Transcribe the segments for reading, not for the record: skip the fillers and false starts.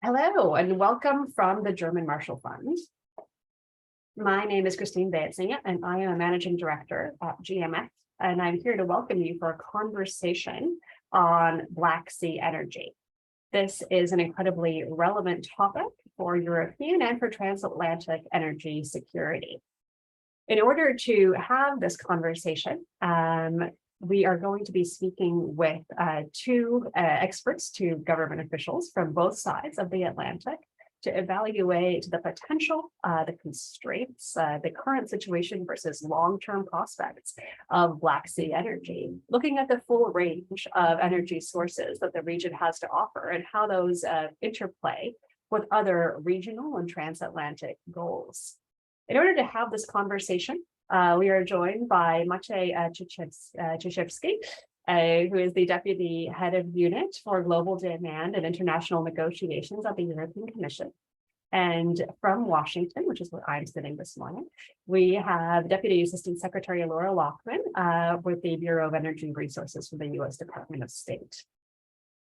Hello and welcome from the German Marshall Fund. My name is Kristine Berzina and I am a managing director at GMX, and I'm here to welcome you for a conversation on Black Sea energy. This is an incredibly relevant topic for European and for transatlantic energy security. In order to have this conversation, we are going to be speaking with two experts, two government officials from both sides of the Atlantic to evaluate the potential, the constraints, the current situation versus long-term prospects of Black Sea energy, looking at the full range of energy sources that the region has to offer and how those interplay with other regional and transatlantic goals. In order to have this conversation, we are joined by Maciej Ciszewski, who is the Deputy Head of Unit for Global Demand and International Negotiations at the European Commission. And from Washington, which is where I'm sitting this morning, we have Deputy Assistant Secretary Laura Lochman with the Bureau of Energy Resources for the U.S. Department of State.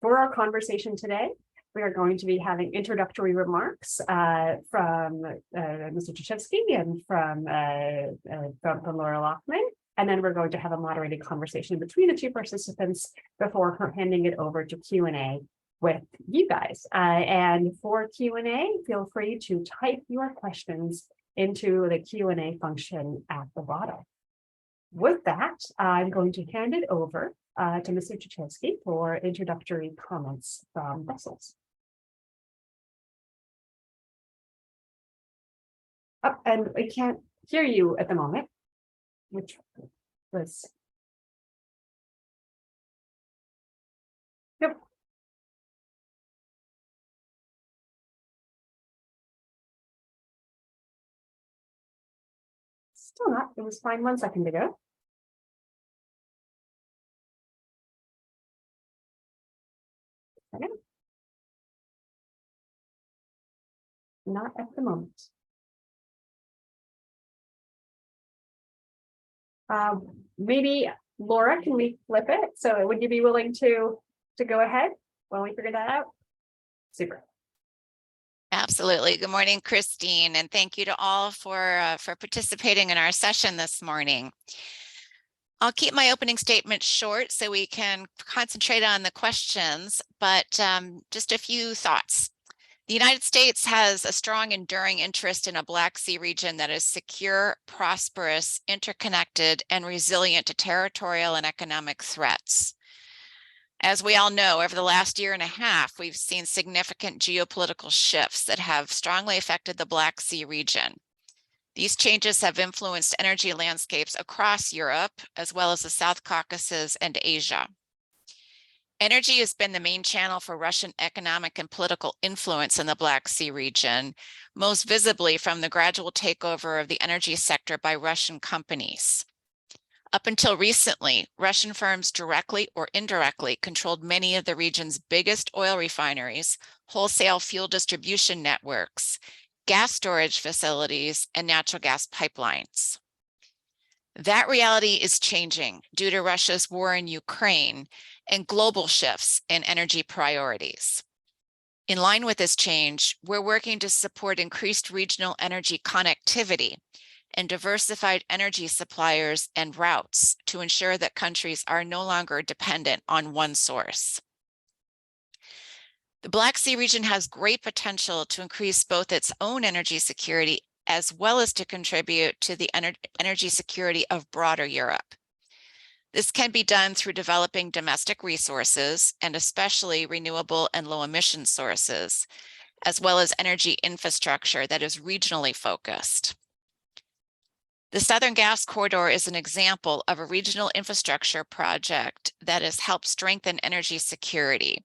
For our conversation today, we are going to be having introductory remarks from Mr. Ciszewski and from Laura Lochman, and then we're going to have a moderated conversation between the two participants before handing it over to Q&A with you guys. And for Q&A, feel free to type your questions into the Q&A function at the bottom. With that, I'm going to hand it over to Mr. Ciszewski for introductory comments from Brussels. Oh, and we can't hear you at the moment, which was. Yep. Still not. It was fine 1 second ago. Okay. Not at the moment. Maybe Laura, can we flip it? So would you be willing to go ahead while we figure that out? Super. Absolutely. Good morning, Kristine, and thank you to all for participating in our session this morning. I'll keep my opening statement short so we can concentrate on the questions, but just a few thoughts. The United States has a strong, enduring interest in a Black Sea region that is secure, prosperous, interconnected, and resilient to territorial and economic threats. As we all know, over the last year and a half, we've seen significant geopolitical shifts that have strongly affected the Black Sea region. These changes have influenced energy landscapes across Europe, as well as the South Caucasus and Asia. Energy has been the main channel for Russian economic and political influence in the Black Sea region, most visibly from the gradual takeover of the energy sector by Russian companies. Up until recently, Russian firms directly or indirectly controlled many of the region's biggest oil refineries, wholesale fuel distribution networks, gas storage facilities, and natural gas pipelines. That reality is changing due to Russia's war in Ukraine and global shifts in energy priorities. In line with this change, we're working to support increased regional energy connectivity and diversified energy suppliers and routes to ensure that countries are no longer dependent on one source. The Black Sea region has great potential to increase both its own energy security as well as to contribute to the energy security of broader Europe. This can be done through developing domestic resources, and especially renewable and low-emission sources, as well as energy infrastructure that is regionally focused. The Southern Gas Corridor is an example of a regional infrastructure project that has helped strengthen energy security.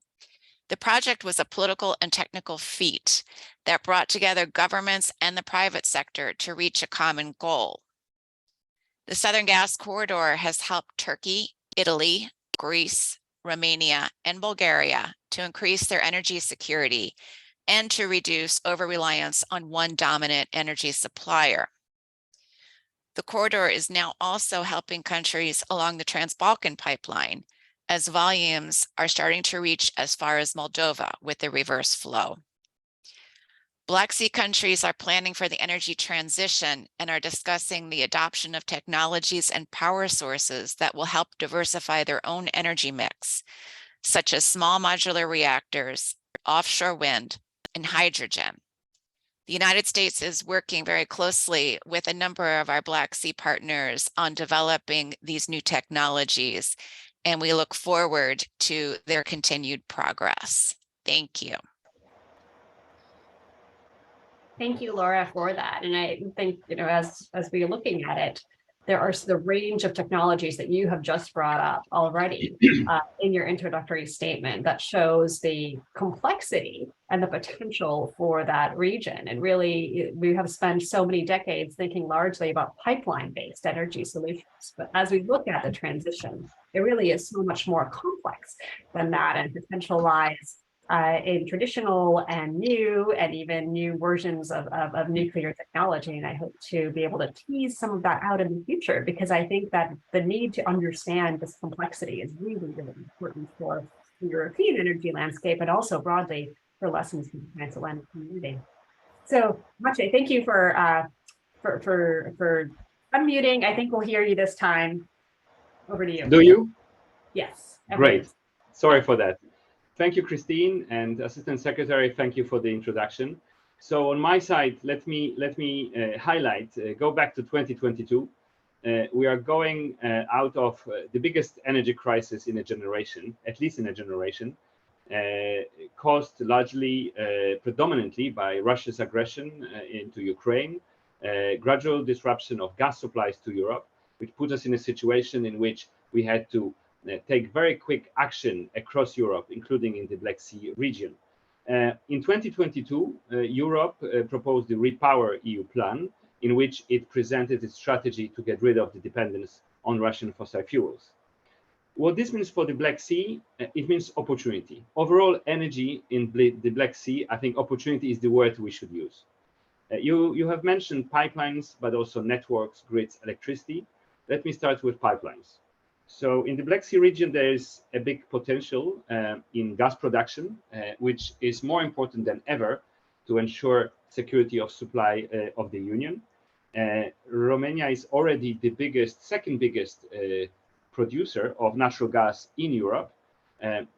The project was a political and technical feat that brought together governments and the private sector to reach a common goal. The Southern Gas Corridor has helped Turkey, Italy, Greece, Romania, and Bulgaria to increase their energy security and to reduce over-reliance on one dominant energy supplier. The corridor is now also helping countries along the Trans-Balkan pipeline, as volumes are starting to reach as far as Moldova with the reverse flow. Black Sea countries are planning for the energy transition and are discussing the adoption of technologies and power sources that will help diversify their own energy mix, such as small modular reactors, offshore wind, and hydrogen. The United States is working very closely with a number of our Black Sea partners on developing these new technologies, and we look forward to their continued progress. Thank you. Thank you, Laura, for that. And I think, as we're looking at it, there are the range of technologies that you have just brought up already in your introductory statement that shows the complexity and the potential for that region. And really, we have spent so many decades thinking largely about pipeline-based energy solutions. But as we look at the transition, it really is so much more complex than that, and potential lies in traditional and new, and even new versions of nuclear technology. And I hope to be able to tease some of that out in the future, because I think that the need to understand this complexity is really, really important for the European energy landscape, and also broadly for lessons from the transatlantic community. So, Maciej, thank you for unmuting. I think we'll hear you this time. Over to you. Do you? Yes. Great. Sorry for that. Thank you, Kristine, and Assistant Secretary. Thank you for the introduction. So on my side, let me highlight, go back to 2022. We are going out of the biggest energy crisis in a generation, at least in a generation, caused largely, predominantly by Russia's aggression into Ukraine, gradual disruption of gas supplies to Europe, which put us in a situation in which we had to take very quick action across Europe, including in the Black Sea region. In 2022, Europe proposed the Repower EU plan, in which it presented its strategy to get rid of the dependence on Russian fossil fuels. What this means for the Black Sea, it means opportunity. Overall energy in the Black Sea, I think opportunity is the word we should use. You have mentioned pipelines, but also networks, grids, electricity. Let me start with pipelines. So in the Black Sea region, there is a big potential in gas production, which is more important than ever to ensure security of supply of the Union. Romania is already the second biggest producer of natural gas in Europe.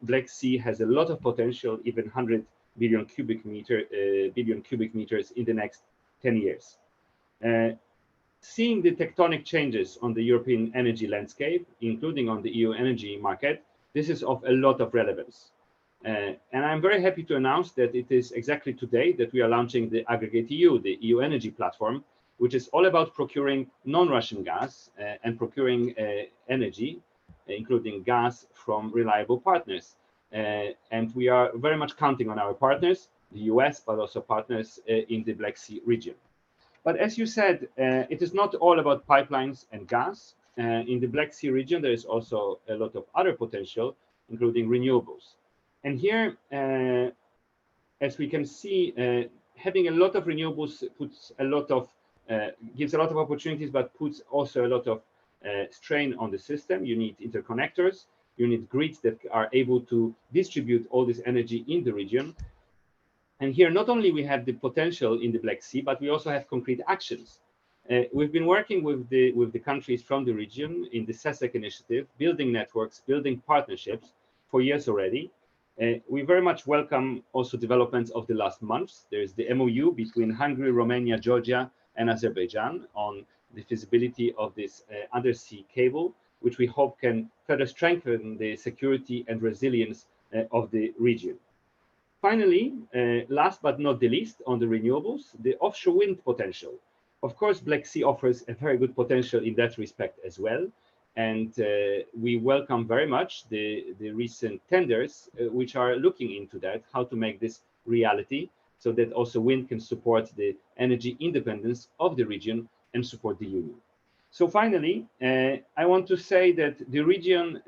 Black Sea has a lot of potential, even 100 billion cubic meters in the next 10 years. Seeing the tectonic changes on the European energy landscape, including on the EU energy market, this is of a lot of relevance. And I'm very happy to announce that it is exactly today that we are launching the Aggregate EU, the EU energy platform, which is all about procuring non-Russian gas and procuring energy, including gas from reliable partners. And we are very much counting on our partners, the US, but also partners in the Black Sea region. But as you said, it is not all about pipelines and gas. In the Black Sea region, there is also a lot of other potential, including renewables. And here, as we can see, having a lot of renewables gives a lot of opportunities, but puts also a lot of strain on the system. You need interconnectors, you need grids that are able to distribute all this energy in the region. And here, not only we have the potential in the Black Sea, but we also have concrete actions. We've been working with the countries from the region in the CESEC initiative, building networks, building partnerships for years already. We very much welcome also developments of the last months. There's the MOU between Hungary, Romania, Georgia, and Azerbaijan on the feasibility of this undersea cable, which we hope can further strengthen the security and resilience of the region. Finally, last but not the least, on the renewables, the offshore wind potential. Of course, Black Sea offers a very good potential in that respect as well. And we welcome very much the recent tenders, which are looking into that, how to make this reality, so that also wind can support the energy independence of the region and support the Union. So finally, I want to say that the region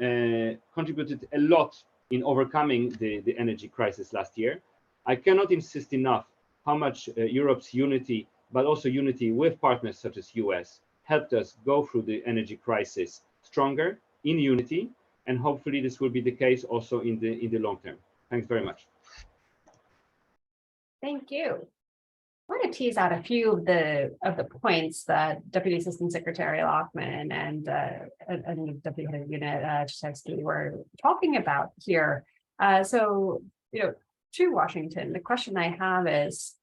contributed a lot in overcoming the energy crisis last year. I cannot insist enough how much Europe's unity, but also unity with partners such as US, helped us go through the energy crisis stronger in unity, and hopefully this will be the case also in the long term. Thanks very much. Thank you. want to tease out a few of the points that Deputy Assistant Secretary Lochman and Deputy Head of Unit Ciszewski were talking about here. So, to Washington, the question I have is,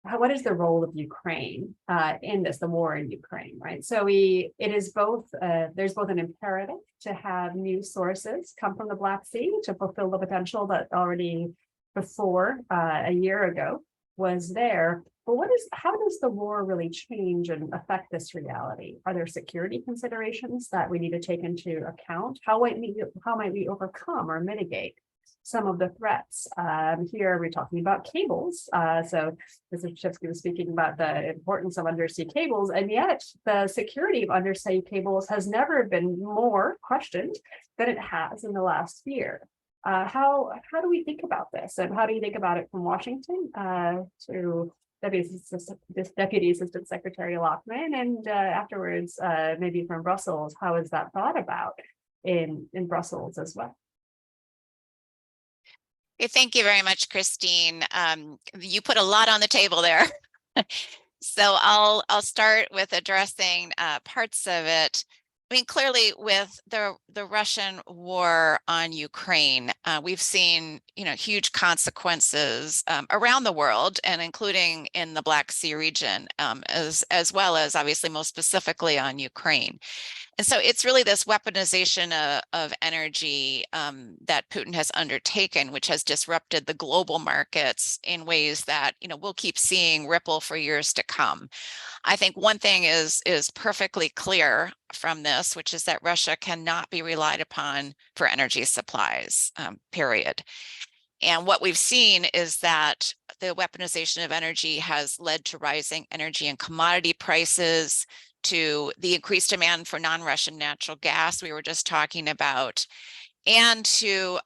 what is the role of Ukraine in this, the war in Ukraine, right? So there's both an imperative to have new sources come from the Black Sea to fulfill the potential that already before a year ago was there. But how does the war really change and affect this reality? Are there security considerations that we need to take into account? How might we overcome or mitigate some of the threats? Here we're talking about cables. So Mr. Ciszewski was speaking about the importance of undersea cables, and yet the security of undersea cables has never been more questioned than it has in the last year. How do we think about this, and how do you think about it from Washington to Deputy Assistant Secretary Lochman, and afterwards maybe from Brussels? How is that thought about in Brussels as well? Okay, thank you very much, Kristine. You put a lot on the table there. So I'll start with addressing parts of it. I mean, clearly with the Russian war on Ukraine, we've seen, huge consequences around the world, and including in the Black Sea region, as well as obviously most specifically on Ukraine. And so it's really this weaponization of energy that Putin has undertaken, which has disrupted the global markets in ways that, we'll keep seeing ripple for years to come. I think one thing is perfectly clear from this, which is that Russia cannot be relied upon for energy supplies, period. And what we've seen is that the weaponization of energy has led to rising energy and commodity prices, to the increased demand for non-Russian natural gas we were just talking about, and to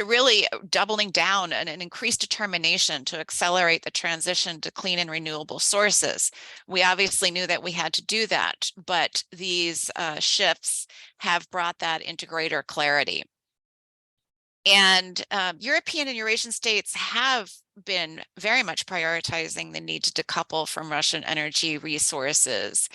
really doubling down and an increased determination to accelerate the transition to clean and renewable sources. We obviously knew that we had to do that, but these shifts have brought that into greater clarity. And European and Eurasian states have been very much prioritizing the need to decouple from Russian energy resources.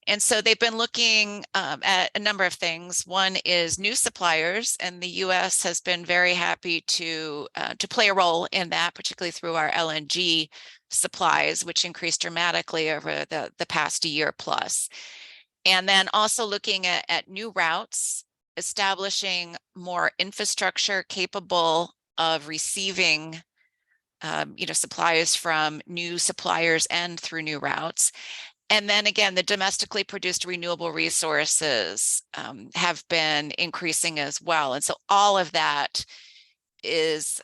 And so they've been looking at a number of things. One is new suppliers, and the U.S. has been very happy to play a role in that, particularly through our LNG supplies, which increased dramatically over the past year plus. And then also looking at new routes, establishing more infrastructure capable of receiving supplies from new suppliers and through new routes. And then again, the domestically produced renewable resources have been increasing as well. And so all of that is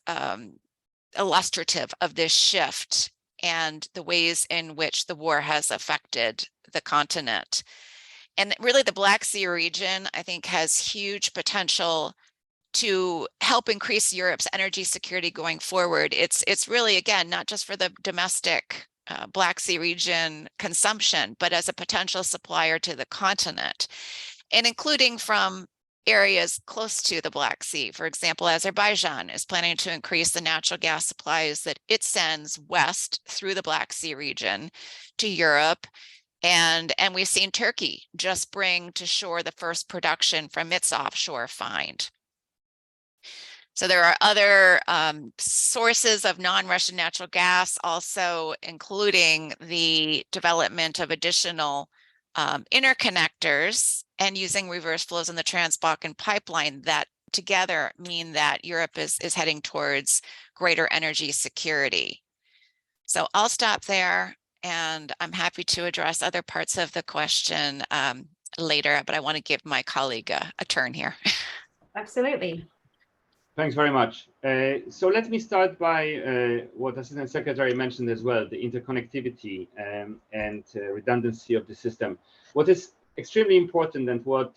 illustrative of this shift and the ways in which the war has affected the continent. And really the Black Sea region, I think, has huge potential to help increase Europe's energy security going forward. It's really, again, not just for the domestic Black Sea region consumption, but as a potential supplier to the continent, and including from areas close to the Black Sea. For example, Azerbaijan is planning to increase the natural gas supplies that it sends west through the Black Sea region to Europe. And we've seen Turkey just bring to shore the first production from its offshore find. So there are other sources of non-Russian natural gas, also including the development of additional interconnectors and using reverse flows in the Trans-Balkan pipeline that together mean that Europe is heading towards greater energy security. So I'll stop there, and I'm happy to address other parts of the question later, but I want to give my colleague a turn here. Absolutely. Thanks very much. So let me start by what Assistant Secretary mentioned as well, the interconnectivity and redundancy of the system. What is extremely important and what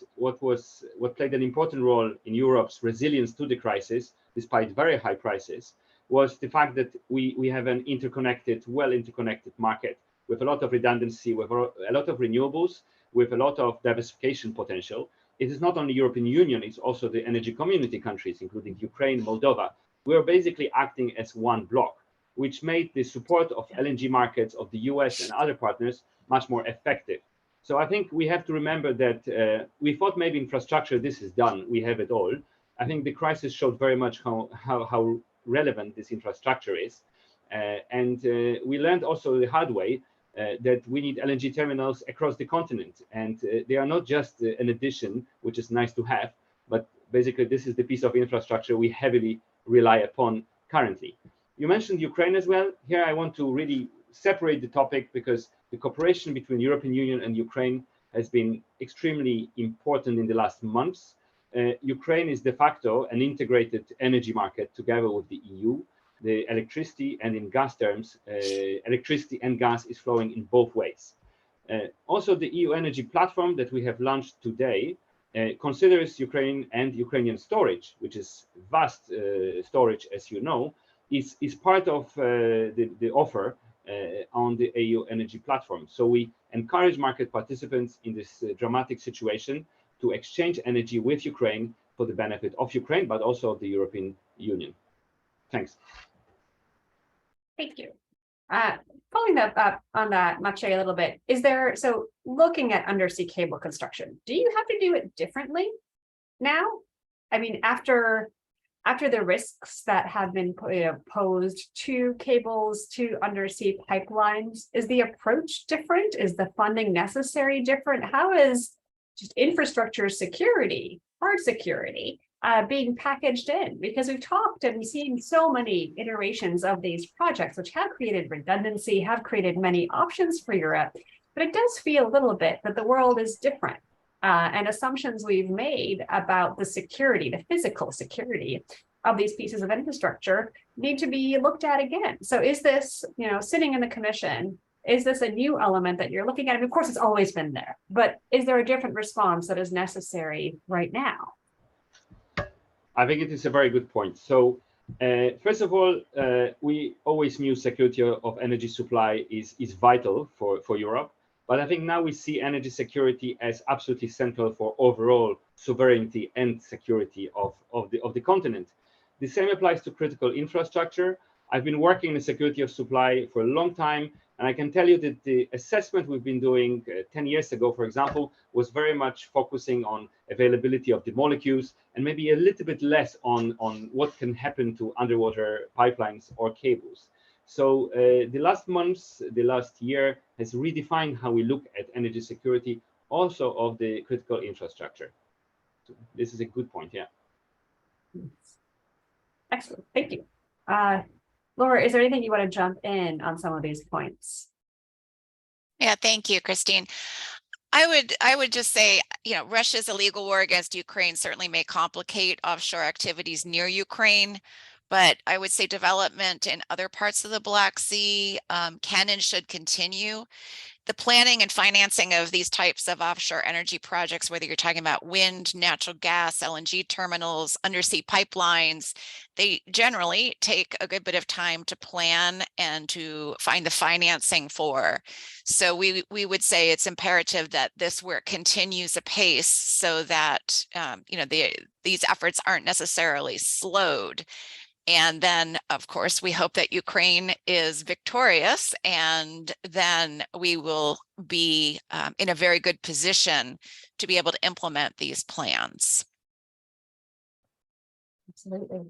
played an important role in Europe's resilience to the crisis, despite very high prices, was the fact that we have an interconnected, well-interconnected market with a lot of redundancy, with a lot of renewables, with a lot of diversification potential. It is not only European Union, it's also the energy community countries, including Ukraine, Moldova. We are basically acting as one block. which made the support of LNG markets of the US and other partners much more effective. So I think we have to remember that we thought maybe infrastructure, this is done, we have it all. I think the crisis showed very much how relevant this infrastructure is. And we learned also the hard way that we need LNG terminals across the continent. And they are not just an addition, which is nice to have, but basically this is the piece of infrastructure we heavily rely upon currently. You mentioned Ukraine as well. Here I want to really separate the topic because the cooperation between European Union and Ukraine has been extremely important in the last months. Ukraine is de facto an integrated energy market together with the EU. The electricity and in gas terms, electricity and gas is flowing in both ways. Also, the EU energy platform that we have launched today considers Ukraine and Ukrainian storage, which is vast storage, as you know, is part of the offer on the EU energy platform. So we encourage market participants in this dramatic situation to exchange energy with Ukraine for the benefit of Ukraine, but also of the European Union. Thanks. Thank you. Following up on that, Maciej, a little bit, so looking at undersea cable construction, do you have to do it differently now? I mean, after the risks that have been posed to cables, to undersea pipelines, is the approach different? Is the funding necessary different? How is just infrastructure security, hard security, being packaged in? Because we've talked and we've seen so many iterations of these projects, which have created redundancy, have created many options for Europe, but it does feel a little bit that the world is different. And assumptions we've made about the security, the physical security of these pieces of infrastructure need to be looked at again. So is this, sitting in the commission, is this a new element that you're looking at? I mean, of course, it's always been there, but is there a different response that is necessary right now? I think it is a very good point. So first of all, we always knew security of energy supply is vital for Europe. But I think now we see energy security as absolutely central for overall sovereignty and security of the continent. The same applies to critical infrastructure. I've been working in the security of supply for a long time, and I can tell you that the assessment we've been doing 10 years ago, for example, was very much focusing on availability of the molecules and maybe a little bit less on what can happen to underwater pipelines or cables. So the last months, the last year has redefined how we look at energy security, also of the critical infrastructure. So this is a good point, yeah. Excellent, thank you. Laura, is there anything you want to jump in on some of these points? Yeah, thank you, Kristine. I would just say, Russia's illegal war against Ukraine certainly may complicate offshore activities near Ukraine. But I would say development in other parts of the Black Sea can and should continue. The planning and financing of these types of offshore energy projects, whether you're talking about wind, natural gas, LNG terminals, undersea pipelines, they generally take a good bit of time to plan and to find the financing for. So we would say it's imperative that this work continues apace so that these efforts aren't necessarily slowed. And then, of course, we hope that Ukraine is victorious, and then we will be in a very good position to be able to implement these plans. Absolutely.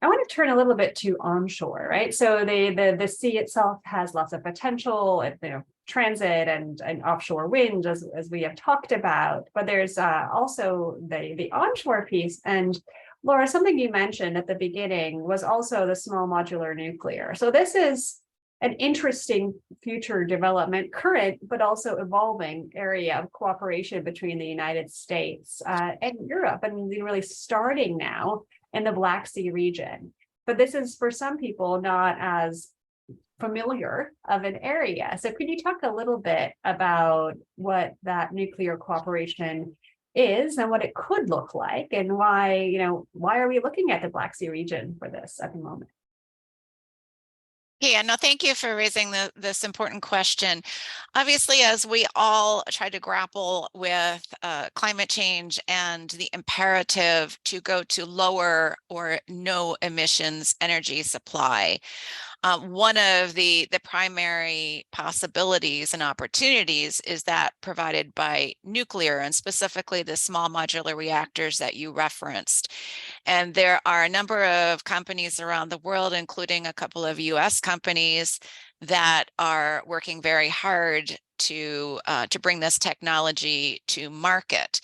I want to turn a little bit to onshore, right? So the sea itself has lots of potential, transit and offshore wind, as we have talked about, but there's also the onshore piece. And Laura, something you mentioned at the beginning was also the small modular nuclear. So this is an interesting future development, current, but also evolving area of cooperation between the United States and Europe, and really starting now in the Black Sea region. But this is, for some people, not as familiar of an area. So could you talk a little bit about what that nuclear cooperation is and what it could look like, and why are we looking at the Black Sea region for this at the moment? Yeah, no, thank you for raising this important question. Obviously, as we all try to grapple with climate change and the imperative to go to lower or no emissions energy supply, One of the primary possibilities and opportunities is that provided by nuclear, and specifically the small modular reactors that you referenced. And there are a number of companies around the world, including a couple of US companies, that are working very hard to bring this technology to market.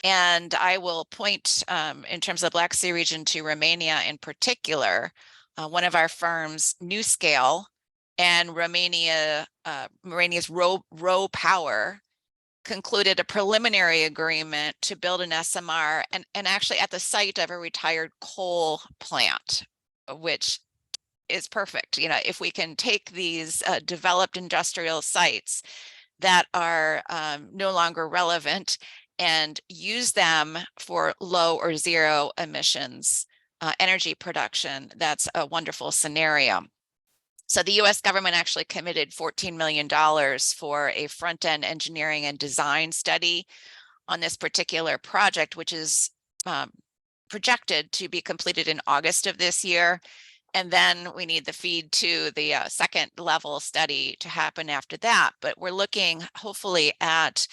And I will point in terms of Black Sea region to Romania in particular. One of our firms, NewScale, and Romania's Row Power concluded a preliminary agreement to build an SMR and actually at the site of a retired coal plant, which is perfect. You know, if we can take these developed industrial sites that are no longer relevant and use them for low or zero emissions energy production, that's a wonderful scenario. So the US government actually committed $14 million for a front-end engineering and design study on this particular project, which is projected to be completed in August of this year. And then we need the feed to the second level study to happen after that. But we're looking hopefully at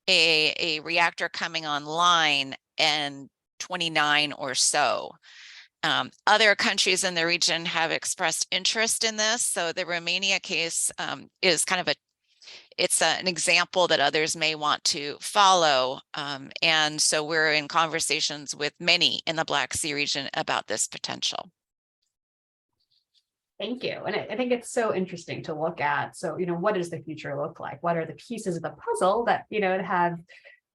a reactor coming online in 29 or so. Other countries in the region have expressed interest in this. So the Romania case is kind of it's an example that others may want to follow. And so we're in conversations with many in the Black Sea region about this potential. Thank you. And I think it's so interesting to look at. So, you know, what does the future look like? What are the pieces of the puzzle that, you know,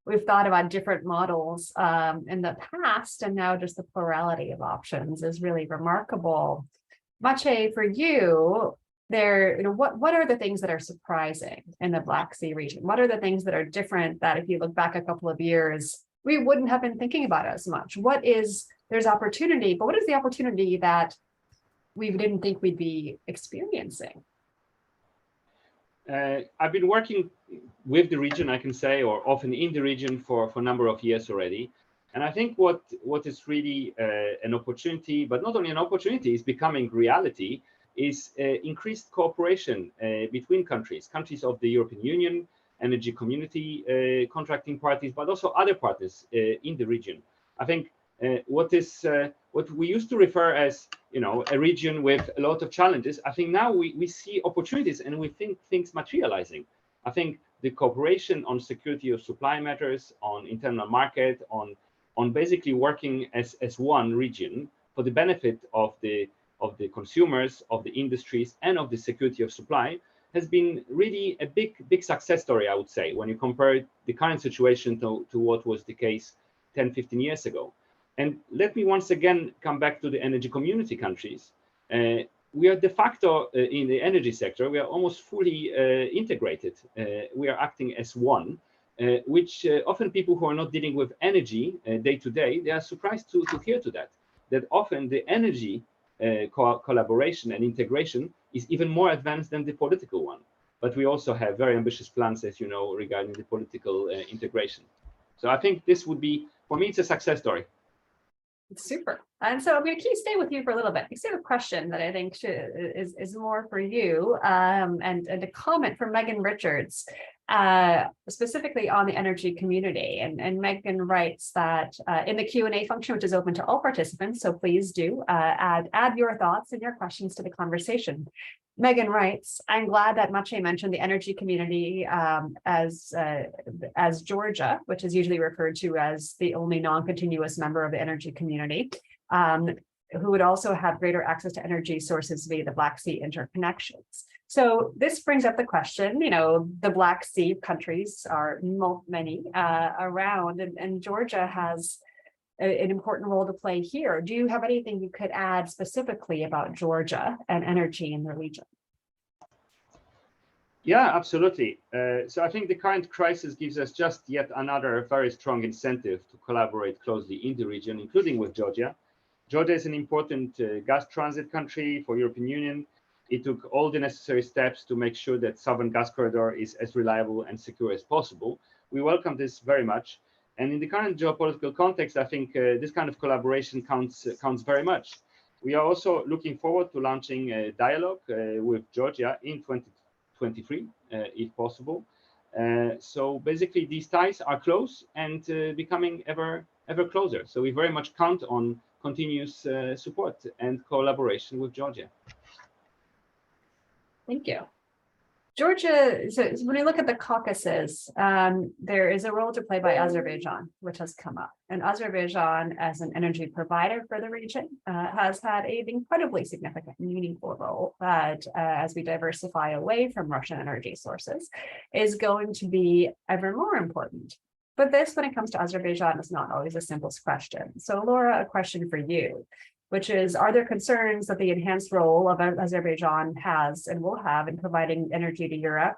we've thought about different models in the past, and now just the plurality of options is really remarkable. Maciej, for you, you know, what are the things that are surprising in the Black Sea region? What are the things that are different that if you look back a couple of years, we wouldn't have been thinking about as much? There's opportunity, but what is the opportunity that we didn't think we'd be experiencing? I've been working with the region, I can say, or often in the region for a number of years already. And I think what is really an opportunity, but not only an opportunity, is becoming reality, is increased cooperation between countries of the European Union, energy community contracting parties, but also other parties in the region. I think what we used to refer as, you know, a region with a lot of challenges, I think now we see opportunities and we think things materializing. I think the cooperation on security of supply matters, on internal market, on basically working as one region for the benefit of the consumers, of the industries, and of the security of supply, has been really a big success story, I would say, when you compare the current situation to what was the case 10, 15 years ago. And let me once again come back to the energy community countries. We are de facto in the energy sector, we are almost fully integrated. We are acting as one, which often people who are not dealing with energy day to day, they are surprised to hear that often the energy collaboration and integration is even more advanced than the political one. But we also have very ambitious plans, as you know, regarding the political integration. So I think this would be, for me, it's a success story. Super. And so I'm going to stay with you for a little bit. I have a question that I think is more for you, and a comment from Megan Richards, specifically on the energy community. And Megan writes that in the Q&A function, which is open to all participants, so please do add your thoughts and your questions to the conversation. Megan writes, I'm glad that Maciej mentioned the energy community as Georgia, which is usually referred to as the only non-continuous member of the energy community, who would also have greater access to energy sources via the Black Sea interconnections. So this brings up the question, you know, the Black Sea countries are many around, and Georgia has an important role to play here. Do you have anything you could add specifically about Georgia and energy in the region? Yeah, absolutely. So I think the current crisis gives us just yet another very strong incentive to collaborate closely in the region, including with Georgia. Georgia is an important gas transit country for European Union. It took all the necessary steps to make sure that Southern Gas Corridor is as reliable and secure as possible. We welcome this very much. And in the current geopolitical context, I think this kind of collaboration counts very much. We are also looking forward to launching a dialogue with Georgia in 2023, if possible. So basically, these ties are close and becoming ever closer. So we very much count on continuous support and collaboration with Georgia. Thank you. Georgia, so when we look at the Caucasus, there is a role to play by Azerbaijan, which has come up. And Azerbaijan, as an energy provider for the region, has had an incredibly significant, meaningful role that, as we diversify away from Russian energy sources, is going to be ever more important. But this, when it comes to Azerbaijan, is not always the simplest question. So Laura, a question for you, which is, are there concerns that the enhanced role of Azerbaijan has and will have in providing energy to Europe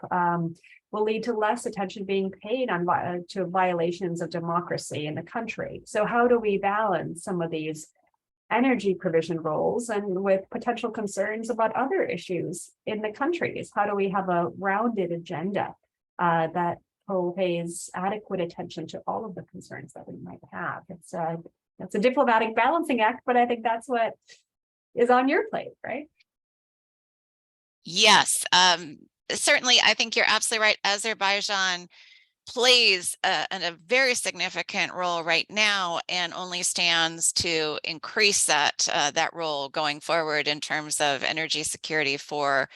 will lead to less attention being paid on to violations of democracy in the country? So how do we balance some of these energy provision roles and with potential concerns about other issues in the countries? How do we have a rounded agenda that pays adequate attention to all of the concerns that we might have? It's a diplomatic balancing act, but I think that's what is on your plate, right? Yes, certainly. I think you're absolutely right. Azerbaijan plays a very significant role right now, and only stands to increase that role going forward in terms of energy security for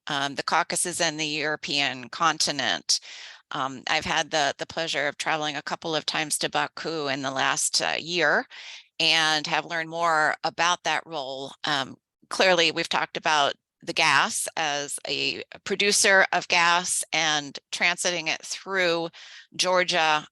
the Caucasus and the European continent. I've had the pleasure of traveling a couple of times to Baku in the last year and have learned more about that role. Clearly, we've talked about the gas as a producer of gas and transiting it through Georgia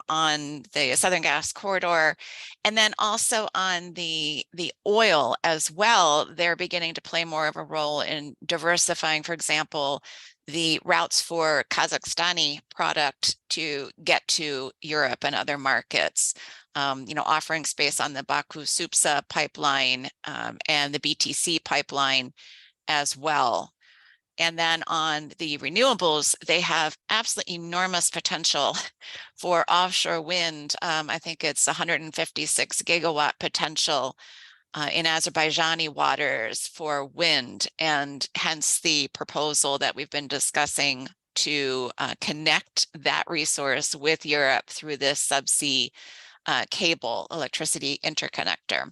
on the Southern Gas Corridor. And then also on the oil as well, they're beginning to play more of a role in diversifying, for example, the routes for Kazakhstani product to get to Europe and other markets, offering space on the Baku-Supsa pipeline and the BTC pipeline as well. And then on the renewables, they have absolutely enormous potential for offshore wind. I think it's 156 gigawatt potential in Azerbaijani waters for wind, and hence the proposal that we've been discussing to connect that resource with Europe through this subsea cable electricity interconnector.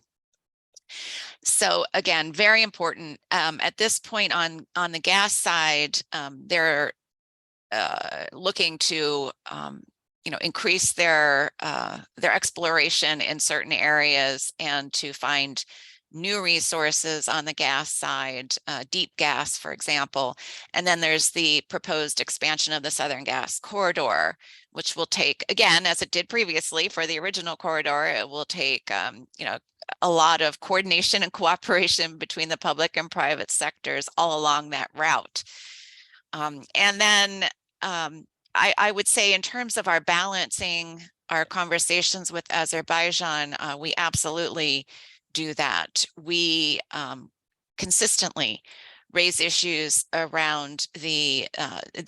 So again, very important. At this point on the gas side, they're looking to increase their exploration in certain areas and to find new resources on the gas side, deep gas, for example. And then there's the proposed expansion of the Southern Gas Corridor, which will take, again, as it did previously for the original corridor, it will take a lot of coordination and cooperation between the public and private sectors all along that route. And then I would say, in terms of our balancing our conversations with Azerbaijan, we absolutely do that. We consistently raise issues around the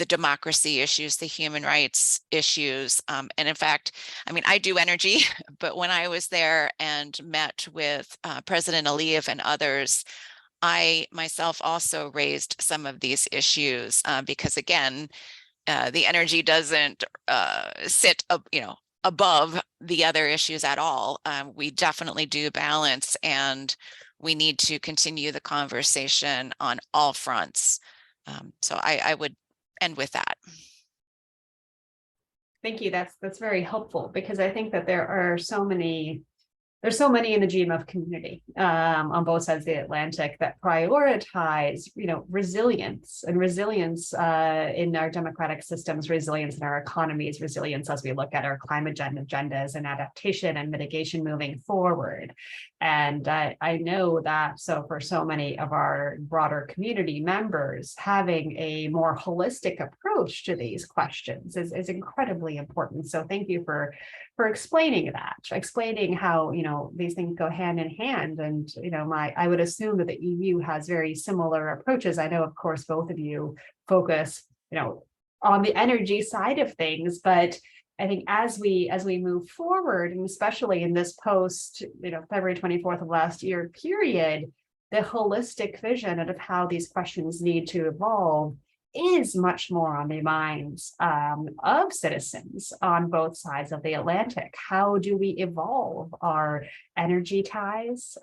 democracy issues, the human rights issues. And in fact, I do energy, but when I was there and met with President Aliyev and others, I myself also raised some of these issues because, again, the energy doesn't sit above the other issues at all. We definitely do balance, and we need to continue the conversation on all fronts. So I would end with that. Thank you. That's very helpful, because I think that there's so many in the GMF community on both sides of the Atlantic that prioritize, resilience in our democratic systems, resilience in our economies, resilience as we look at our climate agendas and adaptation and mitigation moving forward. And I know that for so many of our broader community members, having a more holistic approach to these questions is incredibly important. So thank you for explaining how these things go hand in hand. And I would assume that the EU has very similar approaches. I know, of course, both of you focus on the energy side of things, but I think as we move forward, and especially in this post February 24th of last year period, the holistic vision of how these questions need to evolve is much more on the minds of citizens on both sides of the Atlantic. How do we evolve our energy ties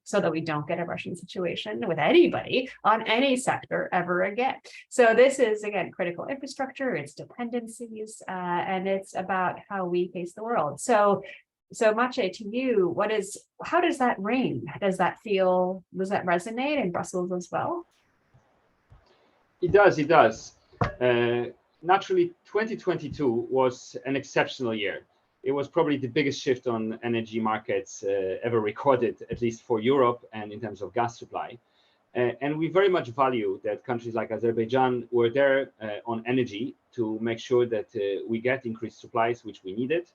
so that we don't get a Russian situation with anybody on any sector ever again? So this is, again, critical infrastructure, it's dependencies, and it's about how we face the world. So Maciej, to you, how does that ring? Does that resonate in Brussels as well? It does, it does. Naturally, 2022 was an exceptional year. It was probably the biggest shift on energy markets ever recorded, at least for Europe and in terms of gas supply. And we very much value that countries like Azerbaijan were there on energy to make sure that we get increased supplies, which we needed.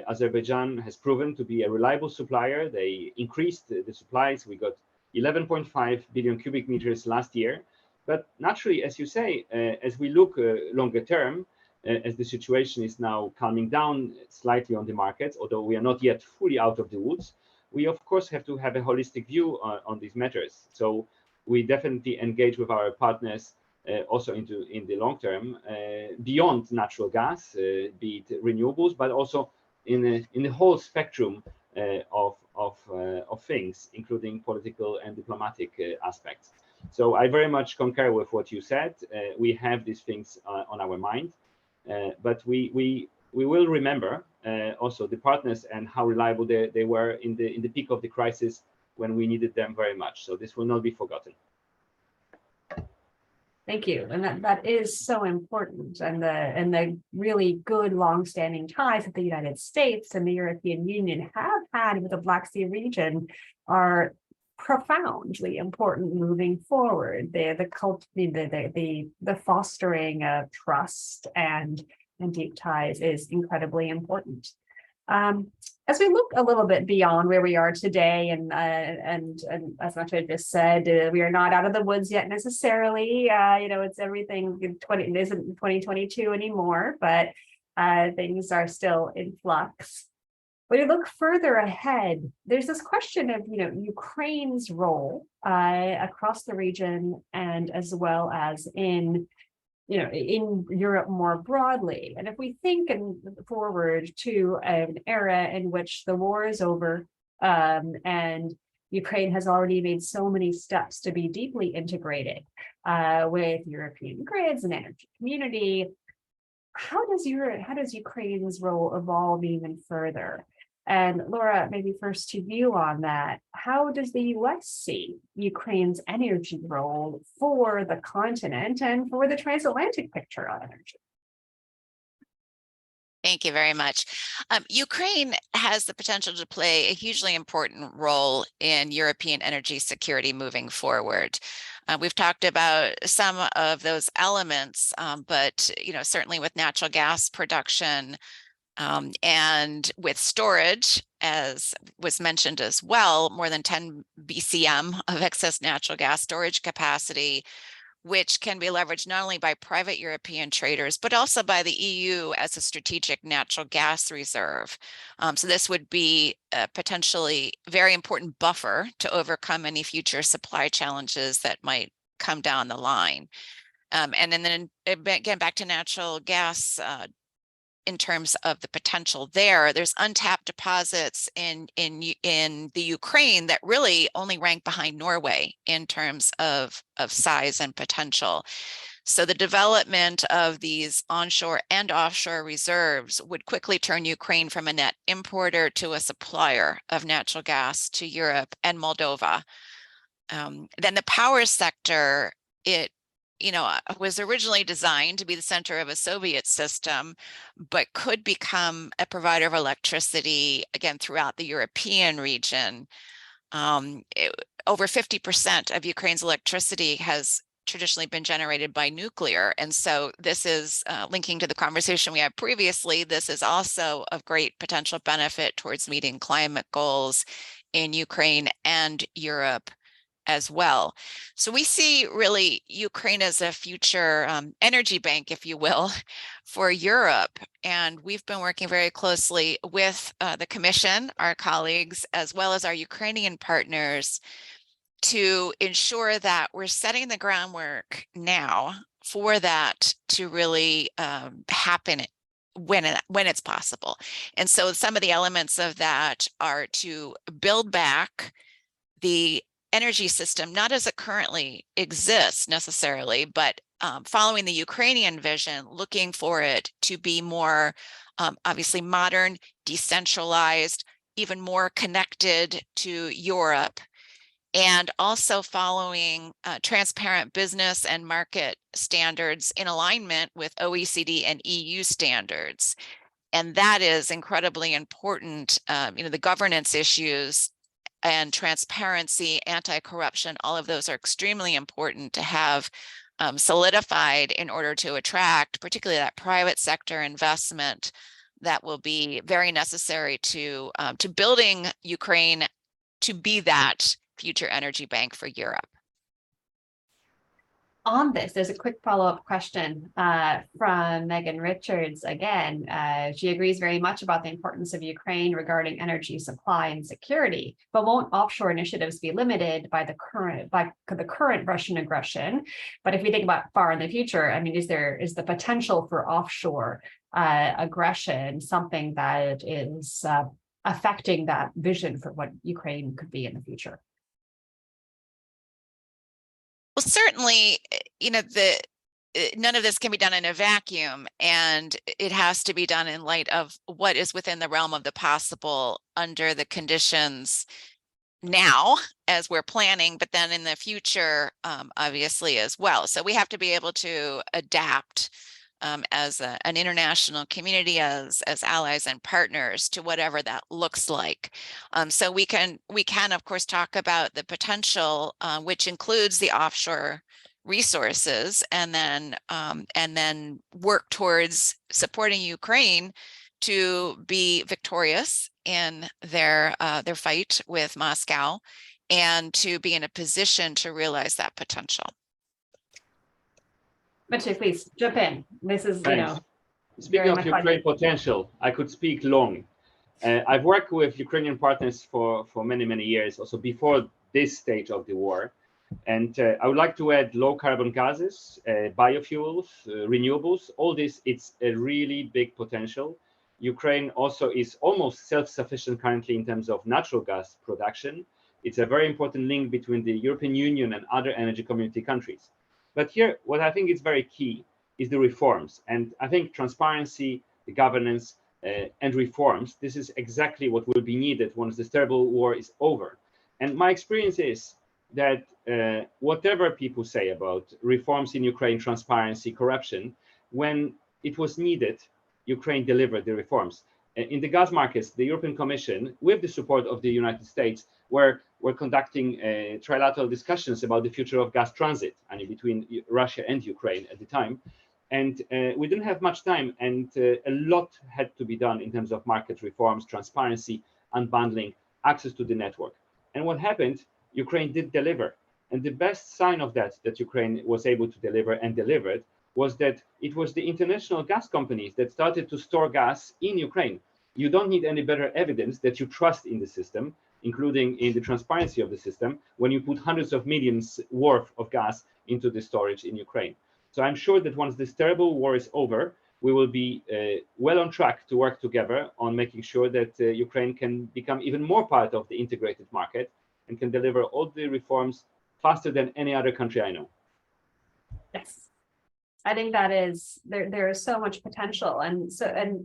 Azerbaijan has proven to be a reliable supplier. They increased the supplies. We got 11.5 billion cubic meters last year. But naturally, as you say, as we look longer term, as the situation is now calming down slightly on the markets, although we are not yet fully out of the woods, we of course have to have a holistic view on these matters. So we definitely engage with our partners also in the long term, beyond natural gas, be it renewables, but also in the whole spectrum of things, including political and diplomatic aspects. So I very much concur with what you said. We have these things on our mind, but we will remember also the partners and how reliable they were in the peak of the crisis when we needed them very much. So this will not be forgotten. Thank you, and that is so important, and the really good long-standing ties that the United States and the European Union have had with the Black Sea region are profoundly important moving forward. The fostering of trust and deep ties is incredibly important. As we look a little bit beyond where we are today, and as Maciej just said, we are not out of the woods yet necessarily. It's everything it isn't 2022 anymore, but things are still in flux. When you look further ahead, there's this question of Ukraine's role across the region, and as well as in Europe more broadly. And if we think forward to an era in which the war is over, and Ukraine has already made so many steps to be deeply integrated with European grids and energy community, how does Ukraine's role evolve even further? And Laura, maybe first to you on that, how does the US see Ukraine's energy role for the continent and for the transatlantic picture on energy? Thank you very much. Ukraine has the potential to play a hugely important role in European energy security moving forward. We've talked about some of those elements, but certainly with natural gas production, and with storage, as was mentioned as well, more than 10 BCM of excess natural gas storage capacity, which can be leveraged not only by private European traders, but also by the EU as a strategic natural gas reserve. So this would be a potentially very important buffer to overcome any future supply challenges that might come down the line. And then again, back to natural gas, in terms of the potential there's untapped deposits in the Ukraine that really only rank behind Norway in terms of size and potential. So the development of these onshore and offshore reserves would quickly turn Ukraine from a net importer to a supplier of natural gas to Europe and Moldova. Then the power sector, it was originally designed to be the center of a Soviet system, but could become a provider of electricity, again, throughout the European region. Over 50% of Ukraine's electricity has traditionally been generated by nuclear. And so this is linking to the conversation we had previously. This is also of great potential benefit towards meeting climate goals in Ukraine and Europe as well. So we see really Ukraine as a future energy bank, if you will, for Europe. And we've been working very closely with the Commission, our colleagues, as well as our Ukrainian partners to ensure that we're setting the groundwork now for that to really happen when it's possible. And so some of the elements of that are to build back the energy system, not as it currently exists necessarily, but following the Ukrainian vision, looking for it to be more obviously modern, decentralized, even more connected to Europe, and also following transparent business and market standards in alignment with OECD and EU standards. And that is incredibly important. The governance issues and transparency, anti-corruption, all of those are extremely important to have solidified in order to attract particularly that private sector investment that will be very necessary to building Ukraine to be that future energy bank for Europe. On this, there's a quick follow-up question from Megan Richards again. She agrees very much about the importance of Ukraine regarding energy supply and security, but won't offshore initiatives be limited by the current Russian aggression? But if we think about far in the future, I mean, is the potential for offshore aggression something that is affecting that vision for what Ukraine could be in the future? Well, certainly, none of this can be done in a vacuum, and it has to be done in light of what is within the realm of the possible under the conditions now as we're planning, but then in the future, obviously as well. So we have to be able to adapt as an international community, as allies and partners to whatever that looks like. So we can of course talk about the potential, which includes the offshore resources, and then work towards supporting Ukraine to be victorious in their fight with Moscow, and to be in a position to realize that potential. Maciej, please jump in. This is, Speaking of Ukraine potential, I could speak long. I've worked with Ukrainian partners for many, many years, also before this stage of the war. And I would like to add low carbon gases, biofuels, renewables, all this, it's a really big potential. Ukraine also is almost self-sufficient currently in terms of natural gas production. It's a very important link between the European Union and other energy community countries. But here, what I think is very key is the reforms. And I think transparency, the governance, and reforms, this is exactly what will be needed once this terrible war is over. And my experience is that whatever people say about reforms in Ukraine, transparency, corruption, when it was needed, Ukraine delivered the reforms. In the gas markets, the European Commission, with the support of the United States, were conducting trilateral discussions about the future of gas transit, I mean, between Russia and Ukraine at the time. And we didn't have much time, and a lot had to be done in terms of market reforms, transparency, unbundling, access to the network. And what happened, Ukraine did deliver. And the best sign of that Ukraine was able to deliver and delivered was that it was the international gas companies that started to store gas in Ukraine. You don't need any better evidence that you trust in the system, including in the transparency of the system, when you put hundreds of millions worth of gas into the storage in Ukraine. So I'm sure that once this terrible war is over, we will be well on track to work together on making sure that Ukraine can become even more part of the integrated market and can deliver all the reforms faster than any other country I know. Yes. I think that is, there is so much potential. And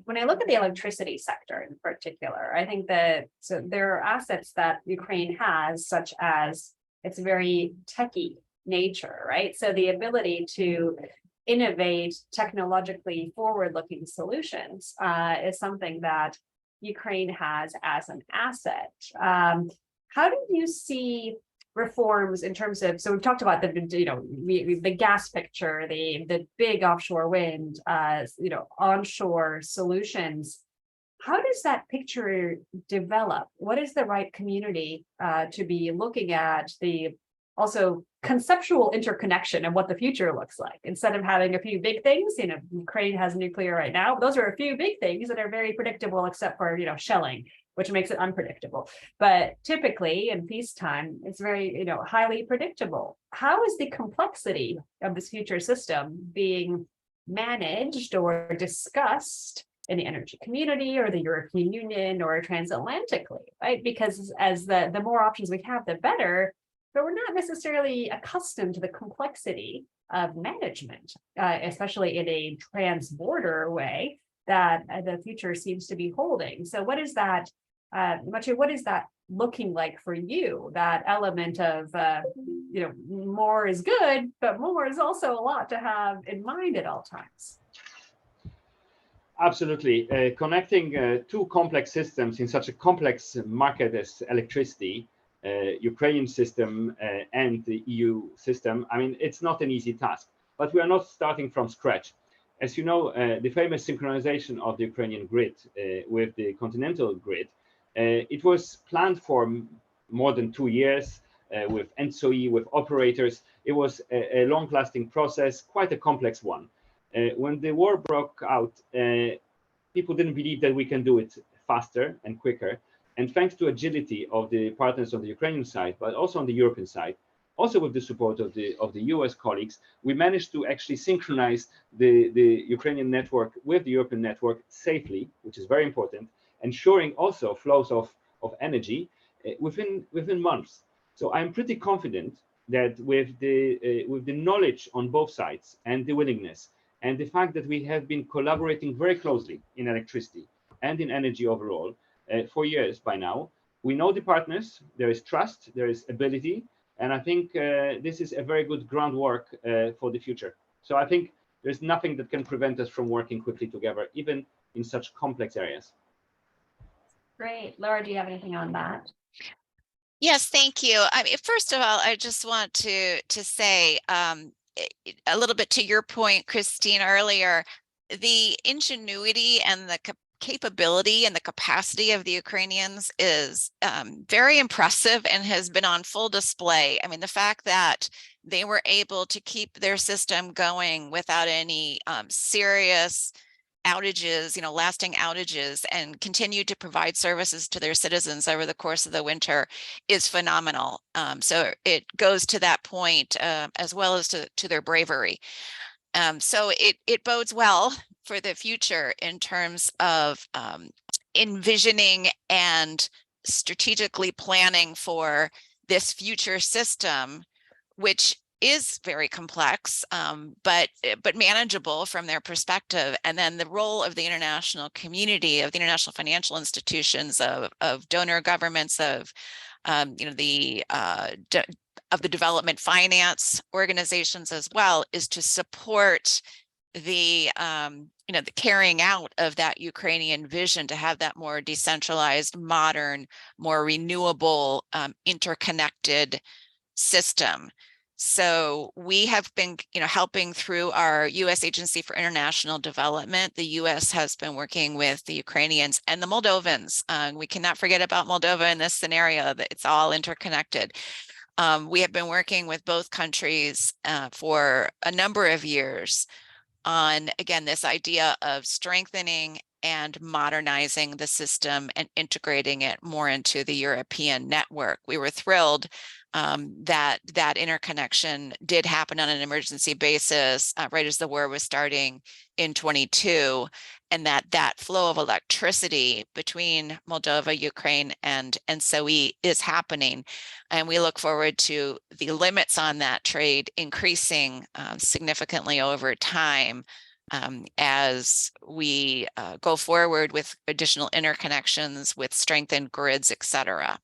when I look at the electricity sector in particular, I think that there are assets that Ukraine has, such as its very techie nature, right? So the ability to innovate technologically forward-looking solutions is something that Ukraine has as an asset. How do you see reforms in terms of, so we've talked about the gas picture, the big offshore wind, onshore solutions. How does that picture develop? What is the right community to be looking at the also conceptual interconnection of what the future looks like, instead of having a few big things? Ukraine has nuclear right now. Those are a few big things that are very predictable, except for shelling. which makes it unpredictable. But typically in peacetime, it's very, highly predictable. How is the complexity of this future system being managed or discussed in the energy community or the European Union or transatlantically, right? Because as the more options we have, the better, but we're not necessarily accustomed to the complexity of management, especially in a trans-border way that the future seems to be holding. So what is that, Maciej, what is that looking like for you? That element of, more is good, but more is also a lot to have in mind at all times. Absolutely. Connecting two complex systems in such a complex market as electricity, Ukrainian system and the EU system, I mean, it's not an easy task, but we are not starting from scratch. As you know, the famous synchronization of the Ukrainian grid with the continental grid, it was planned for more than 2 years with ENTSO-E, with operators. It was a long-lasting process, quite a complex one. When the war broke out, people didn't believe that we can do it faster and quicker. And thanks to agility of the partners on the Ukrainian side, but also on the European side, also with the support of the US colleagues, we managed to actually synchronize the Ukrainian network with the European network safely, which is very important, ensuring also flows of energy within months. So I'm pretty confident that with the knowledge on both sides and the willingness and the fact that we have been collaborating very closely in electricity and in energy overall for years by now, we know the partners, there is trust, there is ability, and I think this is a very good groundwork for the future. So I think there's nothing that can prevent us from working quickly together, even in such complex areas. Great. Laura, do you have anything on that? Yes, thank you. I mean, first of all, I just want to say a little bit to your point, Kristine, earlier, the ingenuity and the capability and the capacity of the Ukrainians is very impressive and has been on full display. I mean, the fact that they were able to keep their system going without any serious outages, lasting outages, and continue to provide services to their citizens over the course of the winter is phenomenal. So it goes to that point as well as to their bravery. So it bodes well for the future in terms of envisioning and strategically planning for this future system, which is very complex, but manageable from their perspective. And then the role of the international community, of the international financial institutions, of donor governments, of the development finance organizations as well, is to support the the carrying out of that Ukrainian vision to have that more decentralized, modern, more renewable, interconnected system. So we have been, helping through our U.S. Agency for International Development. The U.S. has been working with the Ukrainians and the Moldovans. We cannot forget about Moldova in this scenario, that it's all interconnected. We have been working with both countries for a number of years on, again, this idea of strengthening and modernizing the system and integrating it more into the European network. We were thrilled that interconnection did happen on an emergency basis right as the war was starting in 22, and that flow of electricity between Moldova, Ukraine, and ENTSO-E is happening. And we look forward to the limits on that trade increasing significantly over time as we go forward with additional interconnections, with strengthened grids, et cetera.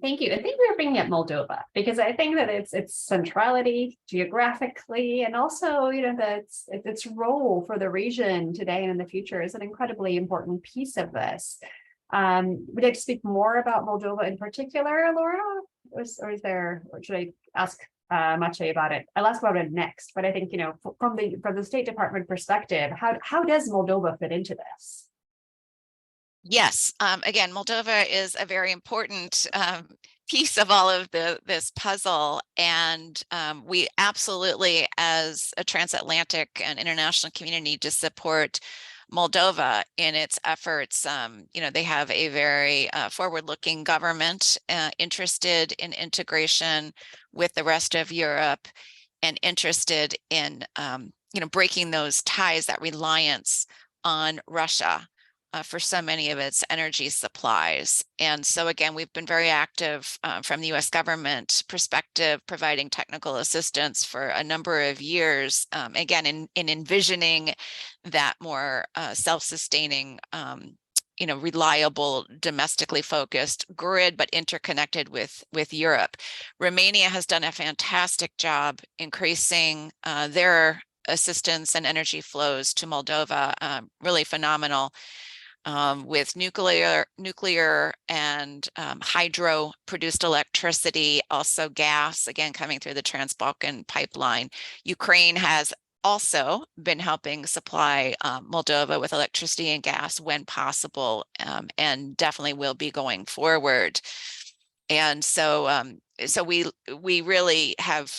Thank you. I think we were bringing up Moldova because I think that its centrality geographically, and also its role for the region today and in the future is an incredibly important piece of this. Would you like to speak more about Moldova in particular, Laura, or should I ask Maciej about it? I'll ask about it next, but I think from the State Department perspective, how does Moldova fit into this? Yes, again, Moldova is a very important piece of all of this puzzle, and we absolutely, as a transatlantic and international community, need to support Moldova in its efforts. They have a very forward-looking government interested in integration with the rest of Europe and interested in breaking those ties, that reliance on Russia for so many of its energy supplies. And so again, we've been very active from the US government perspective, providing technical assistance for a number of years, again, in envisioning that more self-sustaining, reliable, domestically focused grid, but interconnected with Europe. Romania has done a fantastic job increasing their assistance and energy flows to Moldova, really phenomenal. With nuclear and hydro produced electricity, also gas, again, coming through the Trans-Balkan pipeline. Ukraine has also been helping supply Moldova with electricity and gas when possible, and definitely will be going forward. And so we really have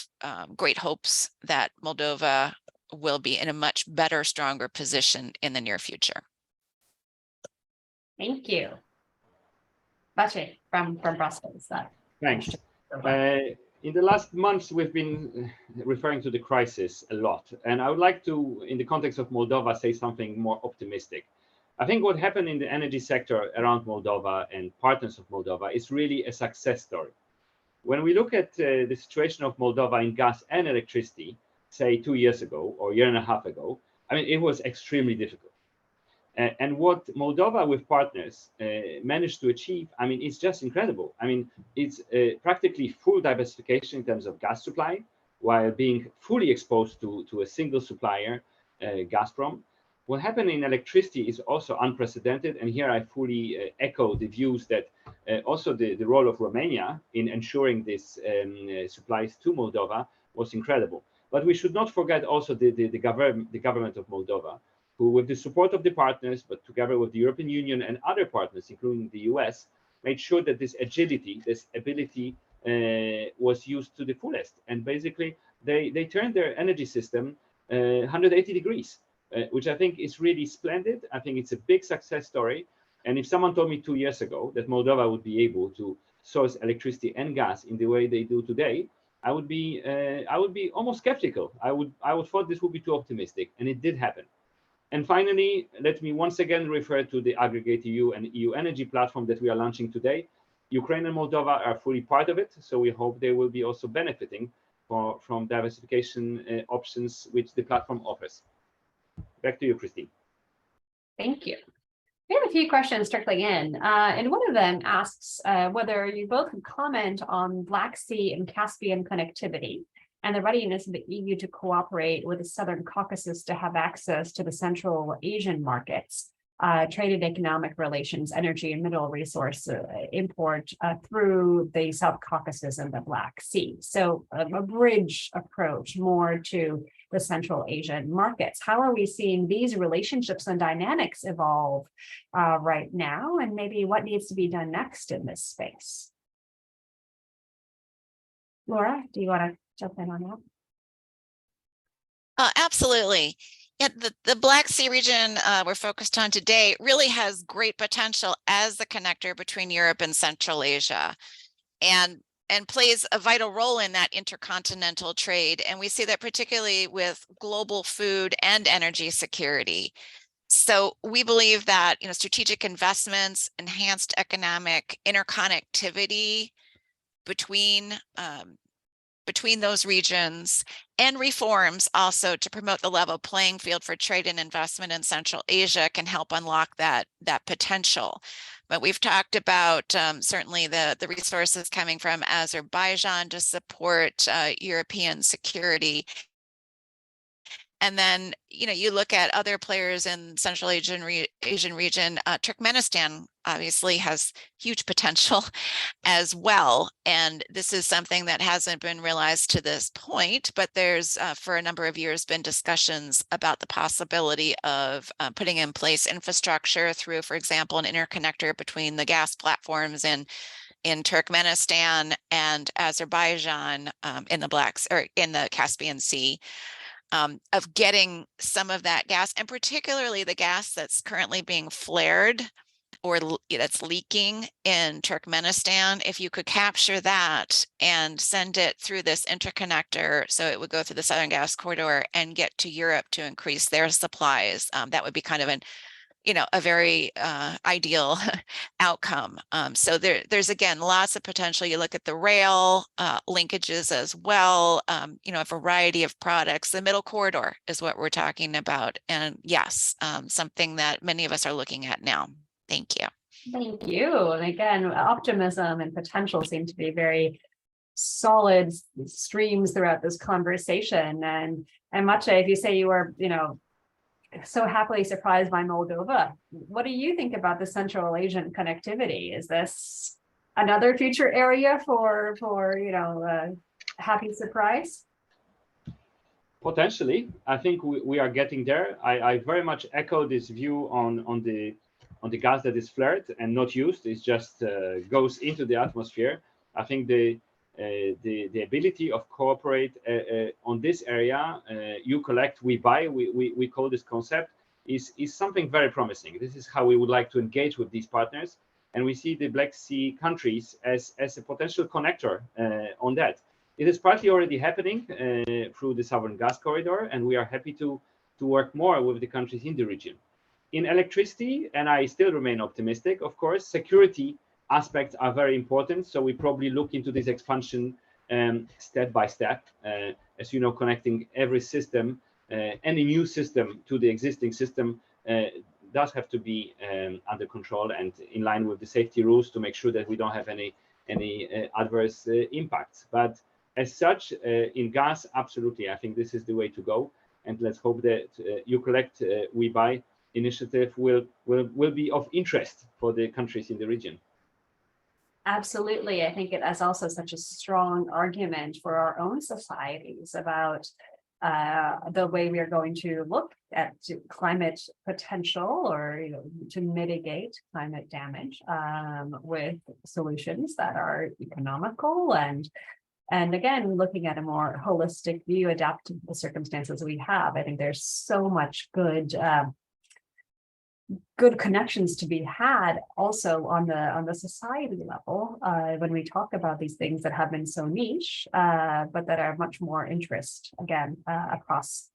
great hopes that Moldova will be in a much better, stronger position in the near future. Thank you. Maciej from Brussels. Thanks. In the last months, we've been referring to the crisis a lot. And I would like to, in the context of Moldova, say something more optimistic. I think what happened in the energy sector around Moldova and partners of Moldova is really a success story. When we look at the situation of Moldova in gas and electricity, say 2 years ago or a year and a half ago, I mean, it was extremely difficult. And what Moldova with partners managed to achieve, I mean, it's just incredible. I mean, it's practically full diversification in terms of gas supply, while being fully exposed to a single supplier, Gazprom. What happened in electricity is also unprecedented. And here I fully echo the views that also the role of Romania in ensuring this supplies to Moldova was incredible. But we should not forget also the government of Moldova, who, with the support of the partners, but together with the European Union and other partners, including the US, made sure that this agility, this ability was used to the fullest. And basically, they turned their energy system 180 degrees, which I think is really splendid. I think it's a big success story. And if someone told me 2 years ago that Moldova would be able to source electricity and gas in the way they do today, I would be almost skeptical. I would thought this would be too optimistic, and it did happen. And finally, let me once again refer to the Aggregate EU and EU Energy platform that we are launching today. Ukraine and Moldova are fully part of it, so we hope they will be also benefiting from diversification options which the platform offers. Back to you, Kristine. Thank you. We have a few questions trickling in, and one of them asks whether you both could comment on Black Sea and Caspian connectivity and the readiness of the EU to cooperate with the Southern Caucasus to have access to the Central Asian markets, trade and economic relations, energy and mineral resource import through the South Caucasus and the Black Sea. So a bridge approach more to the Central Asian markets. How are we seeing these relationships and dynamics evolve right now? And maybe what needs to be done next in this space? Laura, do you want to jump in on that? Absolutely. Yeah, the Black Sea region we're focused on today really has great potential as the connector between Europe and Central Asia, and plays a vital role in that intercontinental trade. And we see that particularly with global food and energy security. So we believe that strategic investments, enhanced economic interconnectivity between those regions, and reforms also to promote the level playing field for trade and investment in Central Asia can help unlock that potential. But we've talked about certainly the resources coming from Azerbaijan to support European security. And then, you look at other players in Central Asian region, Turkmenistan obviously has huge potential as well. And this is something that hasn't been realized to this point, but there's for a number of years been discussions about the possibility of putting in place infrastructure through, for example, an interconnector between the gas platforms in Turkmenistan and Azerbaijan in the Caspian Sea. of getting some of that gas, and particularly the gas that's currently being flared or that's leaking in Turkmenistan. If you could capture that and send it through this interconnector, so it would go through the Southern Gas Corridor and get to Europe to increase their supplies, that would be kind of a very ideal outcome. So there's again lots of potential. You look at the rail linkages as well, a variety of products. The middle corridor is what we're talking about, and yes, something that many of us are looking at now. Thank you. Thank you. And again, optimism and potential seem to be very solid streams throughout this conversation. And Maciej, if you say you were, so happily surprised by Moldova, what do you think about the Central Asian connectivity? Is this another future area for happy surprise? Potentially, I think we are getting there. I very much echo this view on the gas that is flared and not used. It just goes into the atmosphere. I think the ability of cooperate on this area, you collect, we buy, we call this concept, is something very promising. This is how we would like to engage with these partners, and we see the Black Sea countries as a potential connector on that. It is partly already happening through the Southern Gas Corridor, and we are happy to work more with the countries in the region. In electricity, and I still remain optimistic, of course, security aspects are very important. So we probably look into this expansion step by step. As you know, connecting every system, any new system to the existing system does have to be under control and in line with the safety rules to make sure that we don't have any adverse impacts. But as such, in gas, absolutely, I think this is the way to go. And let's hope that you collect, we buy initiative will be of interest for the countries in the region. Absolutely. I think it is also such a strong argument for our own societies about the way we are going to look at climate potential or to mitigate climate damage with solutions that are economical and again, looking at a more holistic view, adapting to the circumstances we have. I think there's so much good connections to be had also on the society level when we talk about these things that have been so niche, but that are much more interest again across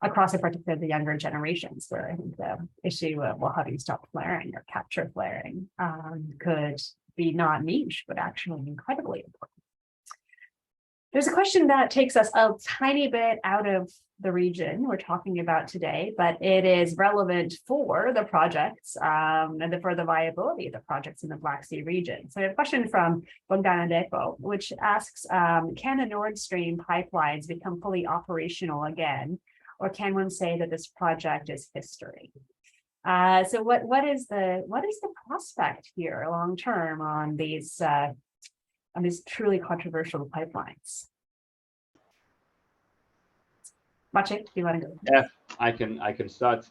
in particular the younger generations, where I think the issue of how do you stop flaring or capture flaring could be not niche, but actually incredibly important. There's a question that takes us a tiny bit out of the region we're talking about today, but it is relevant for the projects and for the viability of the projects in the Black Sea region. So we have a question from Bogdana Deko, which asks, can the Nord Stream pipelines become fully operational again, or can one say that this project is history? So what is the prospect here long term on these truly controversial pipelines? Maciej, do you want to go? Yeah, I can start.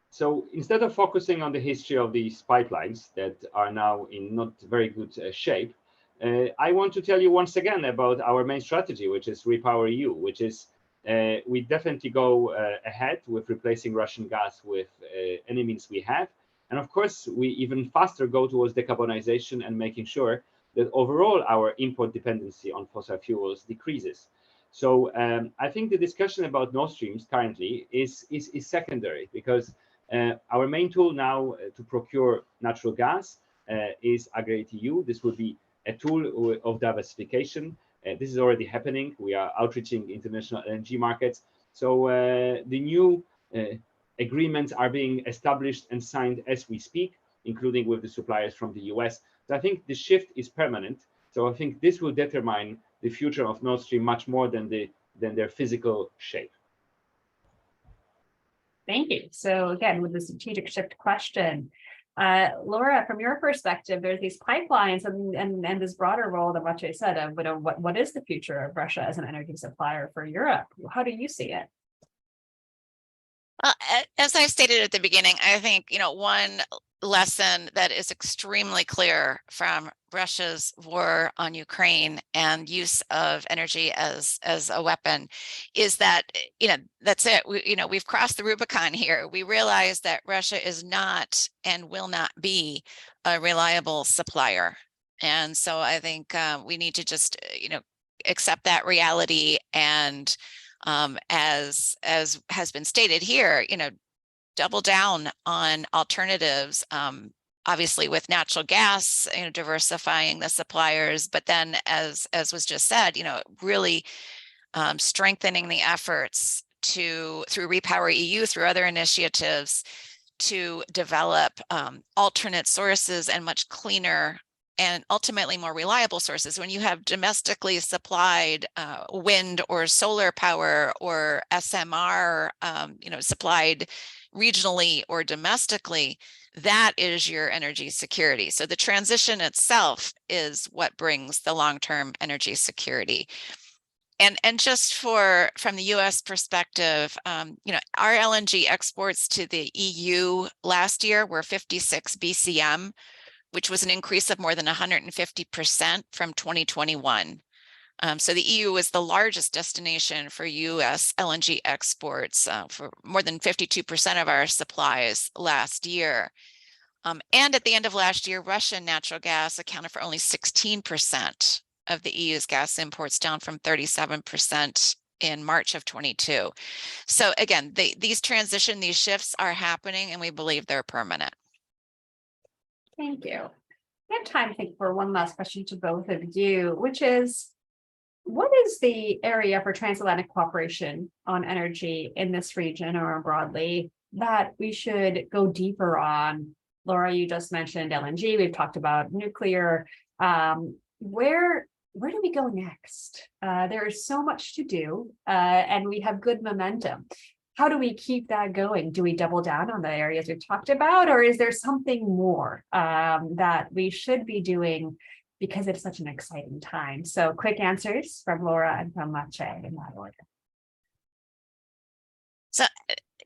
So instead of focusing on the history of these pipelines that are now in not very good shape, I want to tell you once again about our main strategy, which is Repower EU, which is we definitely go ahead with replacing Russian gas with any means we have. And of course, we even faster go towards decarbonization and making sure that overall our import dependency on fossil fuels decreases. So I think the discussion about Nord Streams currently is secondary, because our main tool now to procure natural gas is Aggregate EU. This would be a tool of diversification. This is already happening. We are outreaching international LNG markets. So the new agreements are being established and signed as we speak, including with the suppliers from the US. So I think the shift is permanent. So I think this will determine the future of Nord Stream much more than their physical shape. Thank you. So again, with the strategic shift question, Laura, from your perspective, there's these pipelines and this broader role that Maciej said of what is the future of Russia as an energy supplier for Europe? How do you see it? As I stated at the beginning, I think, one lesson that is extremely clear from Russia's war on Ukraine and use of energy as a weapon is that, that's it. We've crossed the Rubicon here. We realize that Russia is not and will not be a reliable supplier. And so I think we need to just, accept that reality and as has been stated here, double down on alternatives, obviously with natural gas, diversifying the suppliers, but then as was just said, really strengthening the efforts through Repower EU, through other initiatives, to develop alternate sources and much cleaner and ultimately more reliable sources. When you have domestically supplied wind or solar power or SMR, supplied regionally or domestically, that is your energy security. So the transition itself is what brings the long-term energy security. And just from the US perspective, our LNG exports to the EU last year were 56 BCM, which was an increase of more than 150% from 2021. So the EU was the largest destination for US LNG exports for more than 52% of our supplies last year. And at the end of last year, Russian natural gas accounted for only 16% of the EU's gas imports, down from 37% in March of 22. So again, these shifts are happening, and we believe they're permanent. Thank you. I have time, I think, for one last question to both of you, which is, what is the area for transatlantic cooperation on energy in this region or broadly that we should go deeper on? Laura, you just mentioned LNG. We've talked about nuclear. Where do we go next? There is so much to do, and we have good momentum. How do we keep that going? Do we double down on the areas we've talked about, or is there something more that we should be doing because it's such an exciting time? So quick answers from Laura and from Maciej in that order. So,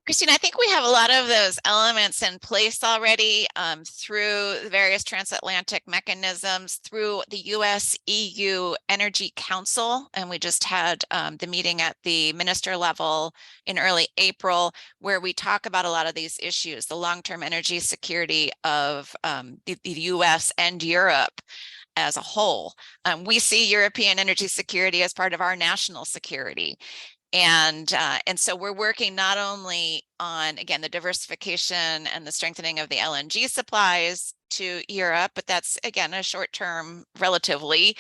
Kristine, I think we have a lot of those elements in place already through the various transatlantic mechanisms, through the US-EU Energy Council, and we just had the meeting at the minister level in early April, where we talk about a lot of these issues, the long-term energy security of the US and Europe as a whole. We see European energy security as part of our national security. And so we're working not only on, again, the diversification and the strengthening of the LNG supplies to Europe, but that's, again, a short-term, relatively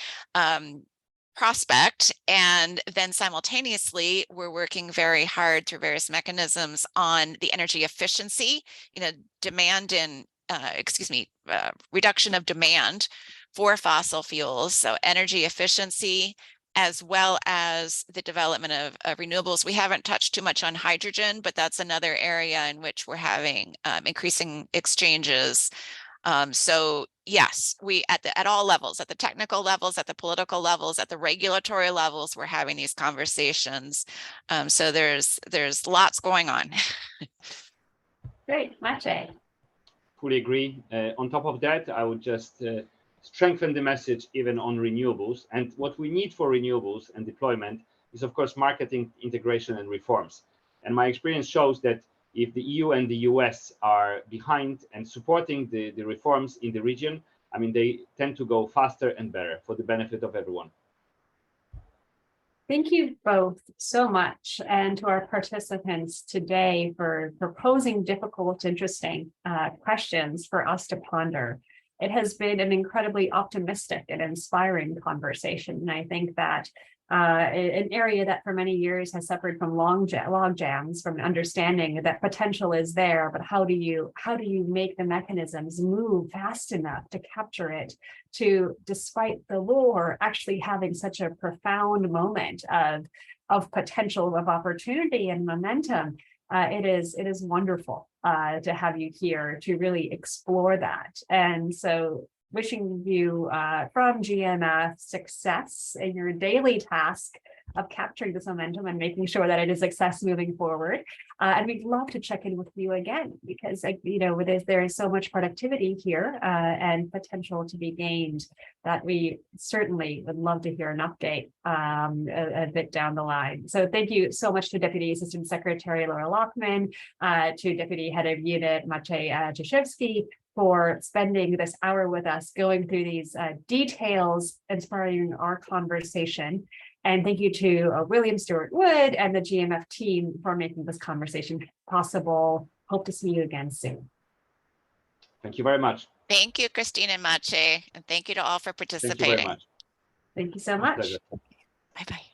prospect. And then simultaneously, we're working very hard through various mechanisms on the energy efficiency, demand in, reduction of demand for fossil fuels. So energy efficiency, as well as the development of renewables. We haven't touched too much on hydrogen, but that's another area in which we're having increasing exchanges. So yes, we at all levels, at the technical levels, at the political levels, at the regulatory levels, we're having these conversations. So there's lots going on. Great, Maciej. Fully agree. On top of that, I would just strengthen the message even on renewables. And what we need for renewables and deployment is, of course, marketing, integration, and reforms. And my experience shows that if the EU and the US are behind and supporting the reforms in the region, I mean, they tend to go faster and better for the benefit of everyone. Thank you both so much, and to our participants today for proposing difficult, interesting questions for us to ponder. It has been an incredibly optimistic and inspiring conversation. And I think that an area that for many years has suffered from log jams, from understanding that potential is there, but how do you make the mechanisms move fast enough to capture it, to, despite the war, actually having such a profound moment of potential, of opportunity and momentum. It is wonderful to have you here to really explore that. And so wishing you from GMF success in your daily task of capturing this momentum and making sure that it is a success moving forward. And we'd love to check in with you again, because there is so much productivity here and potential to be gained that we certainly would love to hear an update a bit down the line. So thank you so much to Deputy Assistant Secretary Laura Lochman, to Deputy Head of Unit Maciej Ciszewski, for spending this hour with us, going through these details, inspiring our conversation. And thank you to William Stewart Wood and the GMF team for making this conversation possible. Hope to see you again soon. Thank you very much. Thank you, Kristine and Maciej, and thank you to all for Thank you very participating. much. Thank you so My much. pleasure. Bye-bye.